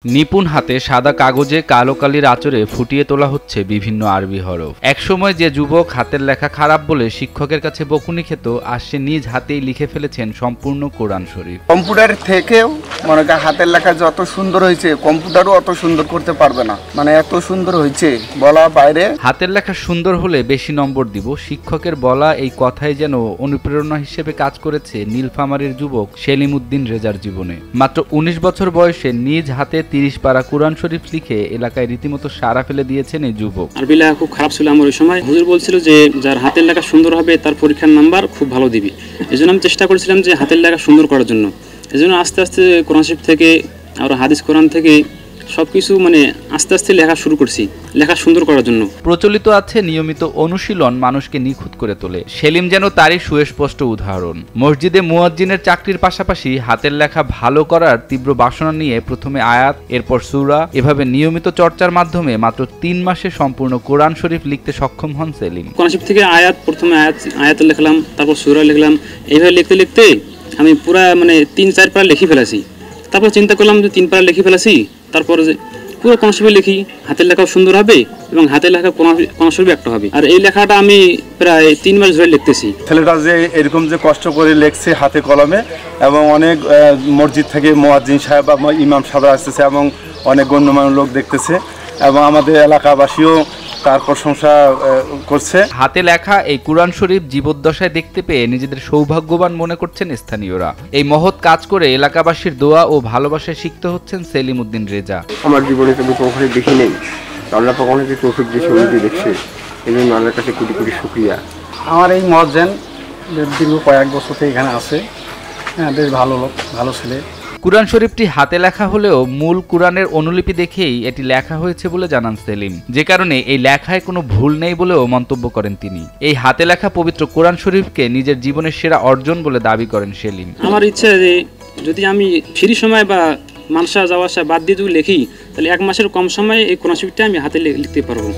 নিপুণ হাতে সাদা কাগজে কালো কালির আঁচড়ে ফুটিয়ে তোলা হচ্ছে বিভিন্ন আরবি হরফ। একসময় যে যুবক হাতের লেখা খারাপ বলে শিক্ষকের কাছে বকুনি খেত, আজ সে নিজ হাতেই লিখে ফেলেছেন সম্পূর্ণ কোরআন শরীফ। কম্পিউটার থেকেও মনে করেন হাতের লেখা যত সুন্দর হয়েছে কম্পিউটারও অত সুন্দর করতে পারবে না, মানে এত সুন্দর হয়েছে বলা বাইরে। হাতের লেখা সুন্দর হলে বেশি নম্বর দিব, শিক্ষকের বলা এই কথাই যেন অনুপ্রেরণা হিসেবে কাজ করেছে নীলফামারীর যুবক সেলিম উদ্দিন রেজার জীবনে। মাত্র ১৯ বছর বয়সে নিজ হাতে ৩০ পারা কোরআন শরীফ লিখে এলাকায় রীতিমতো সাড়া ফেলে দিয়েছেন এই যুবক। আরবি লেখা খুব খারাপ ছিল আমার ওই সময়। হুজুর বলছিল যে যার হাতের লেখা সুন্দর হবে তার পরীক্ষার নাম্বার খুব ভালো দিবি। এই জন্য আমি চেষ্টা করেছিলাম যে হাতের লেখা সুন্দর করার জন্য। এই জন্য আস্তে আস্তে কোরআন শরীফ থেকে আর হাদিস কোরআন থেকে সবকিছু আস্তে আস্তে লেখা শুরু করছি, লেখা সুন্দর করার জন্য। প্রচলিত আছে নিয়মিত অনুশীলন মানুষকে নিখুঁত করে তোলে। সেলিম যেন তারই সুস্পষ্ট উদাহরণ। মসজিদে মুয়াজ্জিনের চাকরির পাশাপাশি হাতের লেখা ভালো করার তীব্র বাসনা নিয়ে প্রথমে আয়াত, এরপর সূরা, এভাবে নিয়মিত চর্চার মাধ্যমে মাত্র ৩ মাসে সম্পূর্ণ কোরআন শরীফ লিখতে সক্ষম হন সেলিম। কোরআন শরীফ থেকে প্রথমে আয়াত লিখলাম, তারপর সূরা লিখলাম। এইভাবে লিখতে লিখতে আমি পুরা ৩-৪ পারা লিখে ফেলেছি। তারপর চিন্তা করলাম যে ৩ পারা লিখে ফেলেছি, তারপরে যে পুরো কোরআন শরীফ লিখি, হাতের লেখাও সুন্দর হবে এবং হাতের লেখা কোরআন শরীফ একটা হবে। আর এই লেখাটা আমি প্রায় ৩ মাস ধরে লিখতেছি। ছেলেটা যে এরকম যে কষ্ট করে লেখছে হাতে কলমে, এবং অনেক মসজিদ থেকে মুয়াজ্জিন সাহেব বা ইমাম সাহেব আসতেছে এবং অনেক গণ্যমান্য লোক দেখতেছে, এবং আমাদের এলাকাবাসীও তার প্রশংসা করছে। হাতে লেখা এই কোরআন শরীফ জীবদ্দশায় দেখতে পেয়ে নিজেদের সৌভাগ্যবান মনে করছেন স্থানীয়রা। এই মহৎ কাজ করে এলাকাবাসীর দোয়া ও ভালোবাসায় সিক্ত হচ্ছেন সেলিম উদ্দিন রেজা। আমার জীবনে তো কখনো দেখি নেই, আল্লাহ পাক আমাকে তৌফিক দিয়ে সুবিধা দেখছে, এই জন্য আল্লাহর কাছে কোটি কোটি শুকরিয়া। আমার এই মুয়াজ্জিন দীর্ঘ কয়েক বছর থেকে এখানে আছে, হ্যাঁ, বেশ ভালো লোক, ভালো ছেলে। কুরআন শরীফটি হাতে লেখা হলেও মূল কুরআনের অনুলিপি দেখেই এটি লেখা হয়েছে বলে জানান সেলিম, যে কারণে এই লেখায় কোনো ভুল নেই বলেও মন্তব্য করেন তিনি। এই হাতে লেখা পবিত্র কোরআন শরীফকে নিজের জীবনের সেরা অর্জন বলে দাবি করেন সেলিম। আমার ইচ্ছা যে যদি আমি ফ্রি সময় বা মানসা যাওয়া আসা বাদ দিয়ে যদি লিখি, তাহলে ১ মাসের কম সময়ে এই কোরআন শরীফটা আমি হাতে লিখতে পারবো।